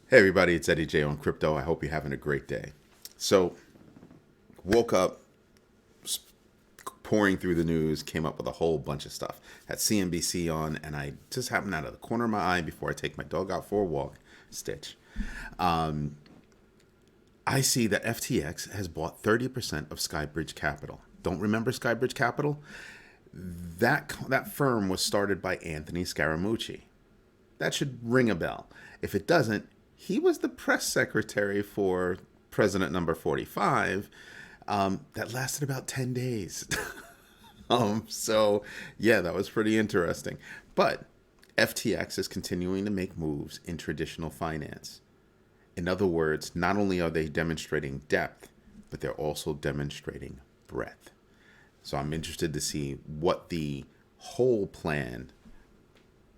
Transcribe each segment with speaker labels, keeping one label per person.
Speaker 1: Hey everybody, it's Eddie J on crypto. I hope you're having a great day. So, woke up, pouring through the news, came up with a whole bunch of stuff. Had CNBC on, and I just happened out of the corner of my eye before I take my dog out for a walk, Stitch. I see that FTX has bought 30% of Skybridge Capital. Don't remember Skybridge Capital? That firm was started by Anthony Scaramucci. That should ring a bell. If it doesn't, he was the press secretary for President number 45. That lasted about 10 days. So, yeah, that was pretty interesting. But FTX is continuing to make moves in traditional finance. In other words, not only are they demonstrating depth, but they're also demonstrating breadth. So I'm interested to see what the whole plan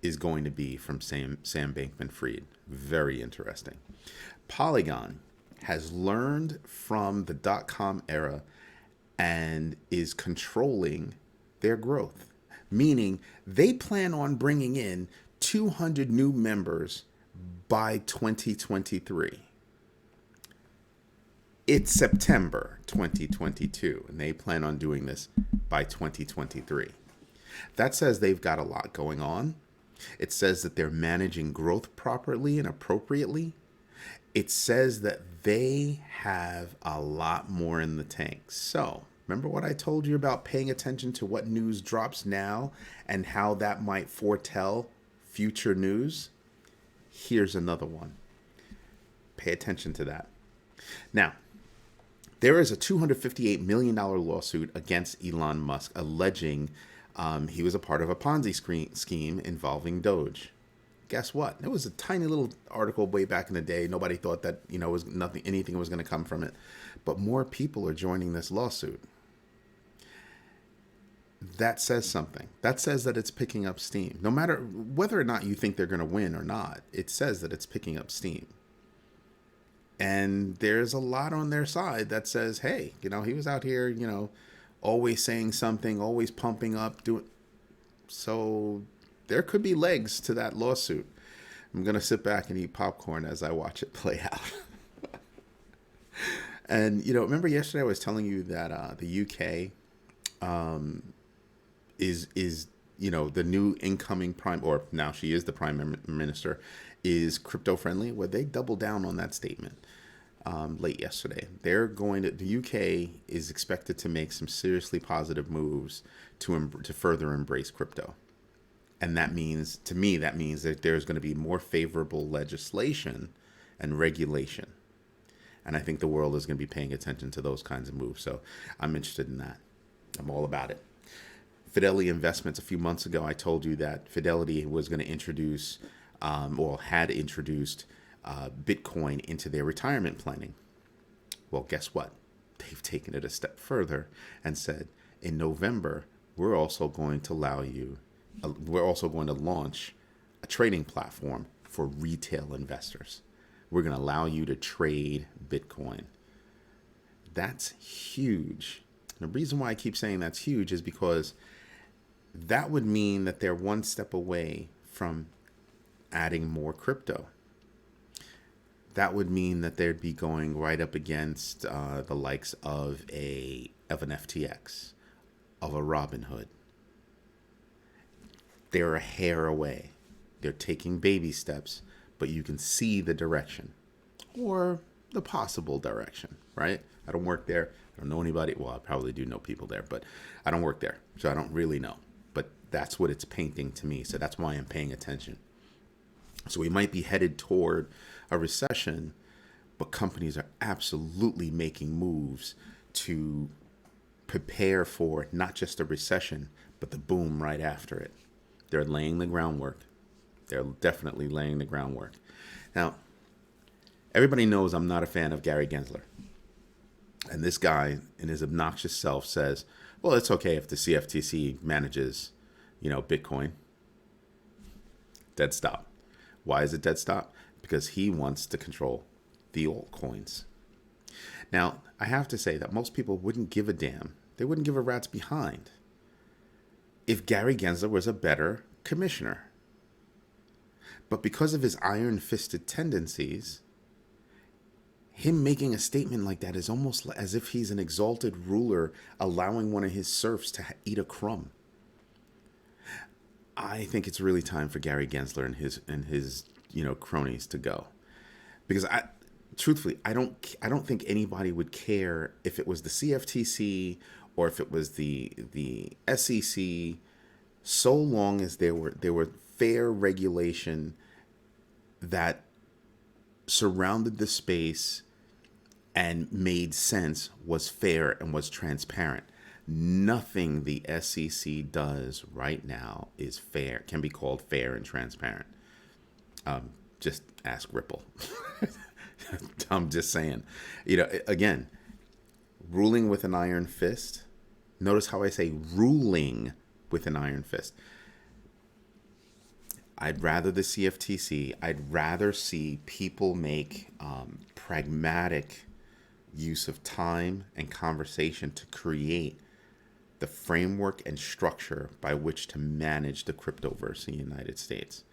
Speaker 1: is going to be from Sam Bankman-Fried. Very interesting. Polygon has learned from the dot-com era and is controlling their growth, meaning they plan on bringing in 200 new members by 2023. It's September 2022, and they plan on doing this by 2023. That says they've got a lot going on. It says that they're managing growth properly and appropriately. It says that they have a lot more in the tank. So, remember what I told you about paying attention to what news drops now and how that might foretell future news? Here's another one. Pay attention to that. Now, there is a $258 million lawsuit against Elon Musk alleging he was a part of a Ponzi scheme involving Doge. Guess what? It was a tiny little article way back in the day. Nobody thought that was anything was going to come from it, but more people are joining this lawsuit. That says something. That says that it's picking up steam. No matter whether or not you think they're going to win or not, it says that it's picking up steam. And there's a lot on their side that says, hey, he was out here, always saying something, always pumping up, doing. So there could be legs to that lawsuit. I'm going to sit back and eat popcorn as I watch it play out. And, remember yesterday I was telling you that the UK is the new incoming prime, or now she is the prime minister, is crypto friendly. Well, they doubled down on that statement late yesterday. The UK is expected to make some seriously positive moves to further embrace crypto. And that means that there's going to be more favorable legislation and regulation. And I think the world is going to be paying attention to those kinds of moves. So I'm interested in that. I'm all about it. Fidelity Investments, a few months ago, I told you that Fidelity was going to introduce, had introduced Bitcoin into their retirement planning. Well, guess what? They've taken it a step further and said, in November, we're also going to launch a trading platform for retail investors. We're going to allow you to trade Bitcoin. That's huge. And the reason why I keep saying that's huge is because that would mean that they're one step away from adding more crypto. That would mean that they'd be going right up against the likes of an FTX, of a Robinhood. They're a hair away. They're taking baby steps, but you can see the direction or the possible direction, right? I don't work there. I don't know anybody. Well, I probably do know people there, but I don't work there, so I don't really know. But that's what it's painting to me, so that's why I'm paying attention. So we might be headed toward a recession, but companies are absolutely making moves to prepare for not just a recession, but the boom right after it. They're laying the groundwork. They're definitely laying the groundwork. Now, everybody knows I'm not a fan of Gary Gensler. And this guy, in his obnoxious self, says, well, it's okay if the CFTC manages, Bitcoin. Dead stop. Why is it dead stop? Because he wants to control the altcoins. Now, I have to say that most people wouldn't give a damn. They wouldn't give a rat's behind if Gary Gensler was a better commissioner. But because of his iron-fisted tendencies, him making a statement like that is almost as if he's an exalted ruler allowing one of his serfs to eat a crumb. I think it's really time for Gary Gensler and his cronies to go, because truthfully I don't think anybody would care if it was the CFTC or if it was the SEC, so long as there were fair regulation that surrounded the space and made sense, was fair and was transparent. Nothing the SEC does right now is fair, can be called fair and transparent. Just ask Ripple. I'm just saying, again, ruling with an iron fist. Notice how I say ruling with an iron fist. I'd rather the CFTC. I'd rather see people make pragmatic use of time and conversation to create the framework and structure by which to manage the cryptoverse in the United States.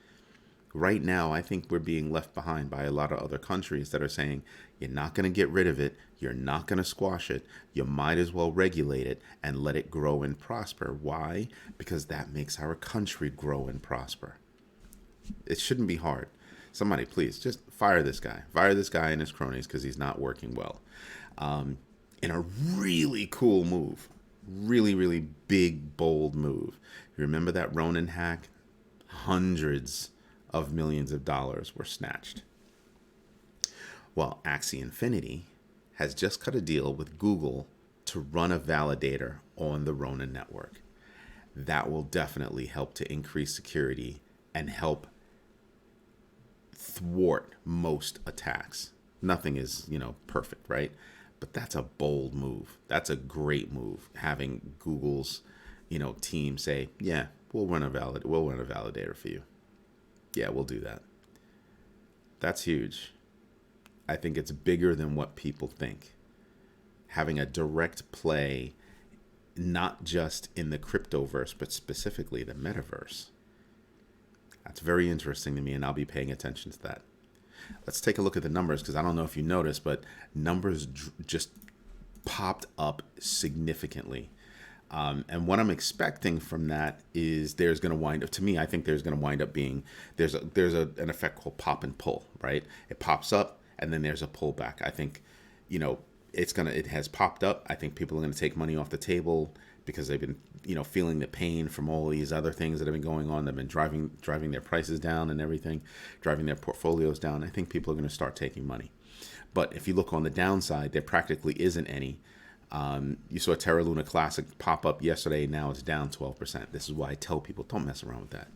Speaker 1: Right now, I think we're being left behind by a lot of other countries that are saying, you're not going to get rid of it, you're not going to squash it, you might as well regulate it and let it grow and prosper. Why? Because that makes our country grow and prosper. It shouldn't be hard. Somebody, please, just fire this guy. Fire this guy and his cronies because he's not working well. In a really cool move. Really, really big, bold move. You remember that Ronin hack? Hundreds of millions of dollars were snatched. Well, Axie Infinity has just cut a deal with Google to run a validator on the Ronin network. That will definitely help to increase security and help thwart most attacks. Nothing is, perfect, right? But that's a bold move. That's a great move. Having Google's, team say, "Yeah, we'll run a validator for you. Yeah, we'll do that." That's huge. I think it's bigger than what people think. Having a direct play, not just in the cryptoverse, but specifically the metaverse. That's very interesting to me, and I'll be paying attention to that. Let's take a look at the numbers, because I don't know if you noticed, but numbers just popped up significantly. And what I'm expecting from that is there's going to wind up, to me, I think there's going to wind up being, there's an effect called pop and pull, right? It pops up and then there's a pullback. I think, it has popped up. I think people are going to take money off the table because they've been, feeling the pain from all these other things that have been going on. They've been driving their prices down and everything, driving their portfolios down. I think people are going to start taking money. But if you look on the downside, there practically isn't any. You saw Terra Luna Classic pop up yesterday. Now it's down 12%. This is why I tell people, don't mess around with that.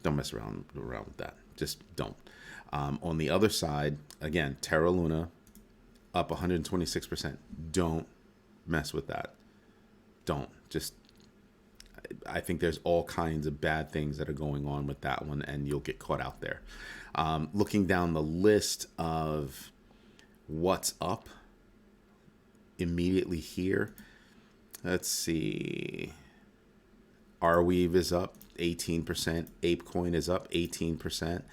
Speaker 1: Don't mess around with that. Just don't. On the other side, again, Terra Luna up 126%. Don't mess with that. Don't. I think there's all kinds of bad things that are going on with that one, and you'll get caught out there. Looking down the list of what's up immediately here, let's see. Arweave is up 18%. ApeCoin is up 18%.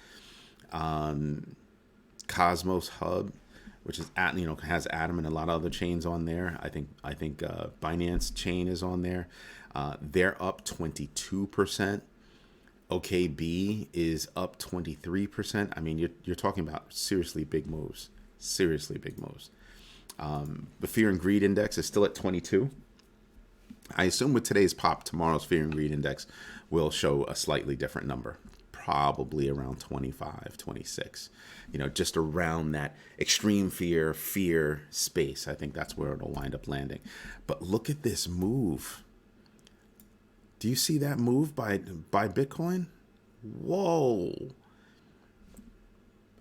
Speaker 1: Cosmos Hub, which is has Atom and a lot of other chains on there. I think Binance chain is on there. They're up 22%. OKB is up 23%. I mean, you're talking about seriously big moves. Seriously big moves. The Fear and Greed Index is still at 22. I assume with today's pop, tomorrow's Fear and Greed Index will show a slightly different number. Probably around 25, 26. Just around that extreme fear space. I think that's where it'll wind up landing. But look at this move. Do you see that move by Bitcoin? Whoa.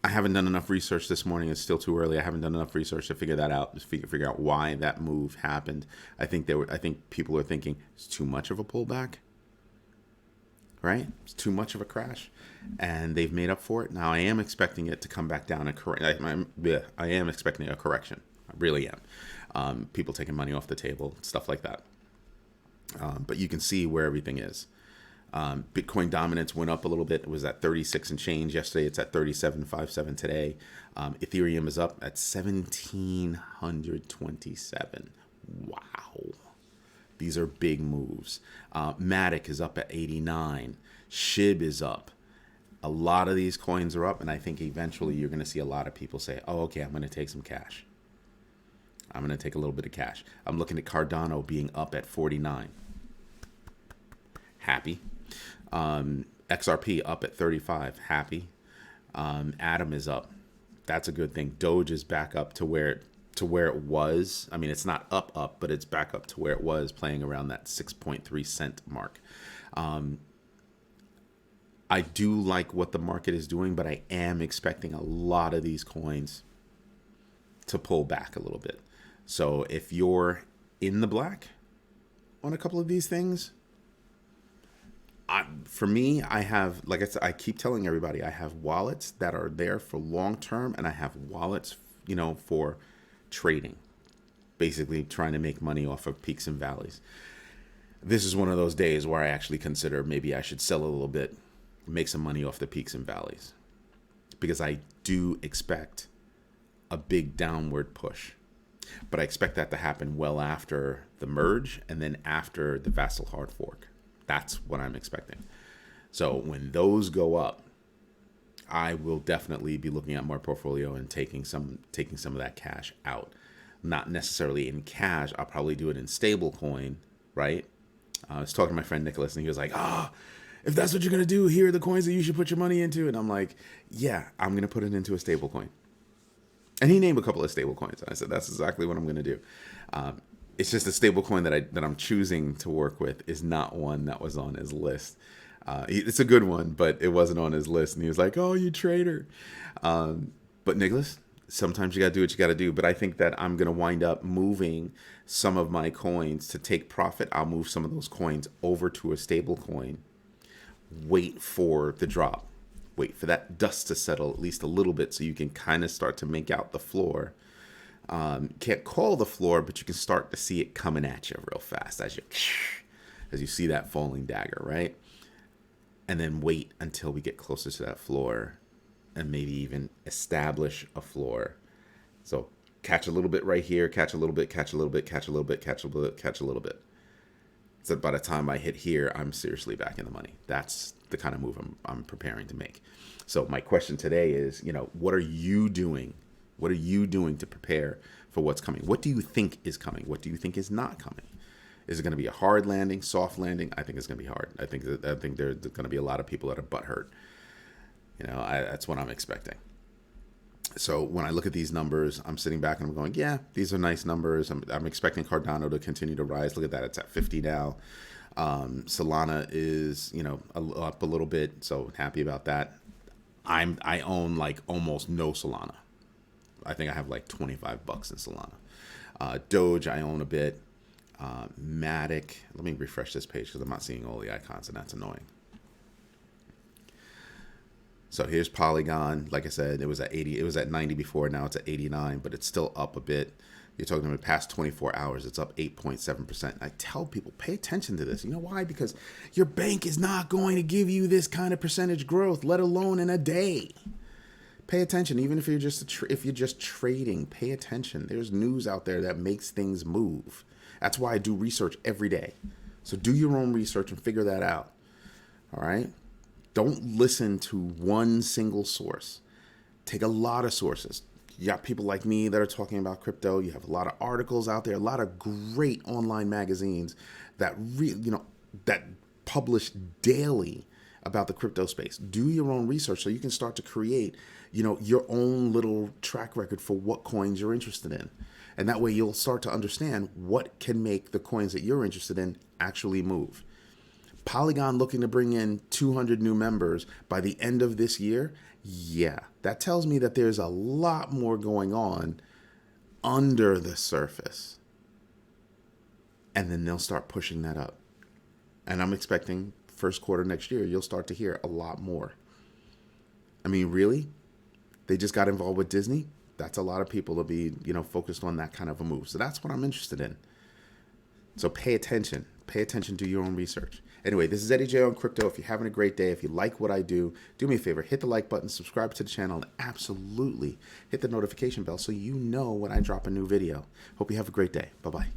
Speaker 1: I haven't done enough research this morning. It's still too early. I haven't done enough research to figure that out. Just figure out why that move happened. I think people are thinking it's too much of a pullback. Right? It's too much of a crash, and they've made up for it. Now I am expecting it to come back down and correct. I am expecting a correction. I really am. People taking money off the table, stuff like that. But you can see where everything is. Bitcoin dominance went up a little bit. It was at 36 and change yesterday. It's at 37.57 today. Ethereum is up at 1,727. Wow. These are big moves. Matic is up at 89. SHIB is up. A lot of these coins are up, and I think eventually you're going to see a lot of people say, oh, okay, I'm going to take some cash. I'm going to take a little bit of cash. I'm looking at Cardano being up at 49. Happy. XRP up at 35. Happy. Atom is up. That's a good thing. Doge is back up to where it was. I mean, it's not up, but it's back up to where it was, playing around that 6.3 cent mark. I do like what the market is doing, but I am expecting a lot of these coins to pull back a little bit. So if you're in the black on a couple of these things, for me, I have, like I said, I keep telling everybody, I have wallets that are there for long term, and I have wallets, for trading, basically trying to make money off of peaks and valleys. This is one of those days where I actually consider maybe I should sell a little bit, make some money off the peaks and valleys, because I do expect a big downward push. But I expect that to happen well after the merge and then after the Vassal hard fork. That's what I'm expecting. So when those go up, I will definitely be looking at my portfolio and taking some of that cash out. Not necessarily in cash. I'll probably do it in stable coin, right? I was talking to my friend Nicholas, and he was like, if that's what you're going to do, here are the coins that you should put your money into. And I'm like, yeah, I'm going to put it into a stable coin. And he named a couple of stable coins. I said, that's exactly what I'm going to do. It's just a stable coin that I'm choosing to work with is not one that was on his list. It's a good one, but it wasn't on his list. And he was like, oh, you trader. But Nicholas, sometimes you got to do what you got to do. But I think that I'm going to wind up moving some of my coins to take profit. I'll move some of those coins over to a stable coin. Wait for the drop. Wait for that dust to settle at least a little bit so you can kind of start to make out the floor. Can't call the floor, but you can start to see it coming at you real fast as you see that falling dagger, right? And then wait until we get closer to that floor and maybe even establish a floor. So catch a little bit right here, catch a little bit, catch a little bit, catch a little bit, catch a little bit, catch a little bit. So by the time I hit here, I'm seriously back in the money. That's the kind of move I'm preparing to make. So my question today is, what are you doing? What are you doing to prepare for what's coming? What do you think is coming? What do you think is not coming? Is it going to be a hard landing, soft landing? I think it's going to be hard. I think there's going to be a lot of people that are butthurt. That's what I'm expecting. So when I look at these numbers, I'm sitting back and I'm going, yeah, these are nice numbers. I'm expecting Cardano to continue to rise. Look at that. It's at 50 now. Solana is, up a little bit. So happy about that. I own like almost no Solana. I think I have like $25 in Solana. Doge, I own a bit. Matic. Let me refresh this page because I'm not seeing all the icons, and that's annoying. So here's Polygon. Like I said, it was at 80. It was at 90 before. Now it's at 89, but it's still up a bit. You're talking about the past 24 hours. It's up 8.7%. I tell people, pay attention to this. You know why? Because your bank is not going to give you this kind of percentage growth, let alone in a day. Pay attention. Even if you're just trading, pay attention. There's news out there that makes things move. That's why I do research every day. So do your own research and figure that out. All right? Don't listen to one single source. Take a lot of sources. You got people like me that are talking about crypto. You have a lot of articles out there, a lot of great online magazines that that publish daily about the crypto space. Do your own research so you can start to create, your own little track record for what coins you're interested in. And that way you'll start to understand what can make the coins that you're interested in actually move. Polygon looking to bring in 200 new members by the end of this year. Yeah, that tells me that there's a lot more going on under the surface. And then they'll start pushing that up. And I'm expecting first quarter next year, you'll start to hear a lot more. I mean, really? They just got involved with Disney? That's a lot of people to be, focused on that kind of a move. So that's what I'm interested in. So pay attention. Pay attention to your own research. Anyway, this is Eddie J on Crypto. If you're having a great day, if you like what I do me a favor, hit the like button, subscribe to the channel, and absolutely hit the notification bell so you know when I drop a new video. Hope you have a great day. Bye-bye.